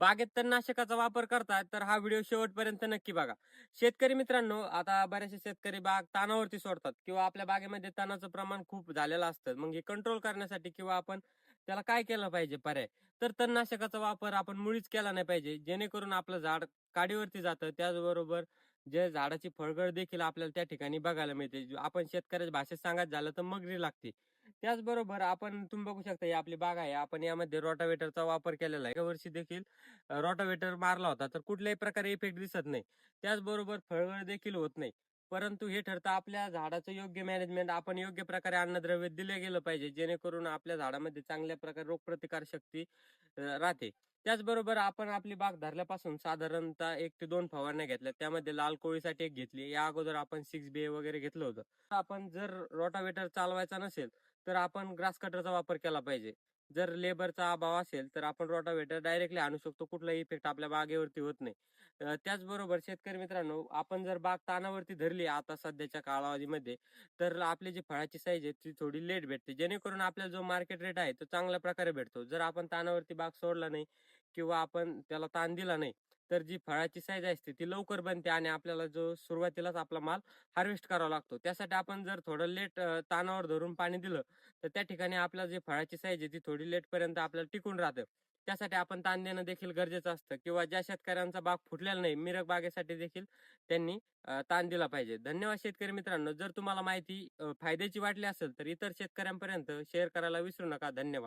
बागेत तणनाशकाचा वापर करतात तर हा व्हिडिओ शेवटपर्यंत नक्की बघा. शेतकरी मित्रांनो, आता बरेचसे शेतकरी बाग तानावरती सोडतात किंवा आपल्या बागेमध्ये तणाचं प्रमाण खूप झालेलं असतं. मग हे कंट्रोल करण्यासाठी किंवा आपण त्याला काय केलं पाहिजे पर्याय? तर तणनाशकाचा वापर आपण मुळीच केला नाही पाहिजे. जेणेकरून आपलं झाड काडीवरती जातं. त्याचबरोबर जे झाडाची फळगळ देखील आपल्याला त्या ठिकाणी बघायला मिळते. आपण शेतकऱ्याच्या भाषेत सांगायचं झालं तर मगरी लागते. त्याचबरोबर आपण तुम्ही बघू शकता ही आपली बाग आहे. आपण यामध्ये रोटावेटरचा वापर केलेला आहे. यावर्षी देखील रोटावेटर मारला होता तर कुठल्याही प्रकारे इफेक्ट दिसत नाही. त्याचबरोबर फळगळ देखील होत नाही. परंतु हे ठरतं आपल्या झाडाचं योग्य मॅनेजमेंट आपण योग्य प्रकारे अन्नद्रव्य दिले गेलं पाहिजे. जेणेकरून आपल्या झाडामध्ये चांगल्या प्रकारे रोगप्रतिकार शक्ती राहते. त्याचबरोबर आपण आपली बाग धरल्यापासून साधारणतः 1 ते 2 फवारण्या घेतल्या. त्यामध्ये लाल कोळीसाठी एक घेतली. या अगोदर आपण 6 बी वगैरे घेतलं होतं. आपण जर रोटावेटर चालवायचा नसेल, तर आपण ग्रास कटरचा वापर केला पाहिजे. जर लेबरचा अभाव असेल, तर आपण रोटावेटर डायरेक्टली आणू शकतो. कुठलाही इफेक्ट आपल्या बागेवरती होत नाही. त्याचबरोबर शेतकरी मित्रांनो, आपण जर बाग तानावरती धरली आता सध्याच्या कालावधीमध्ये, तर आपली जी फळाची साईज आहे ती थोडी लेट भेटते. जेणेकरून आपल्याला जो मार्केट रेट आहे तो चांगल्या प्रकारे भेटतो. जर आपण तानावरती बाग सोडला नाही किंवा आपण त्याला ताण दिला नाही, तर जी फळाची साईज असते ती लवकर बनते आणि आपल्याला जो सुरुवातीलाच आपला माल हार्वेस्ट करावा लागतो. त्यासाठी आपण जर थोडं लेट तानावर धरून पाणी दिलं, तर त्या ठिकाणी आपल्या जी फळाची साईज आहे ती थोडी लेटपर्यंत आपल्याला टिकून राहतं. त्यासाठी आपण ताण देणं देखील गरजेचं असतं किंवा ज्या शेतकऱ्यांचा बाग फुटलेला नाही, मिरग बागेसाठी देखील त्यांनी ताण दिला पाहिजे. धन्यवाद शेतकरी मित्रांनो. जर तुम्हाला माहिती फायद्याची वाटली असेल, तर इतर शेतकऱ्यांपर्यंत शेअर करायला विसरू नका. धन्यवाद.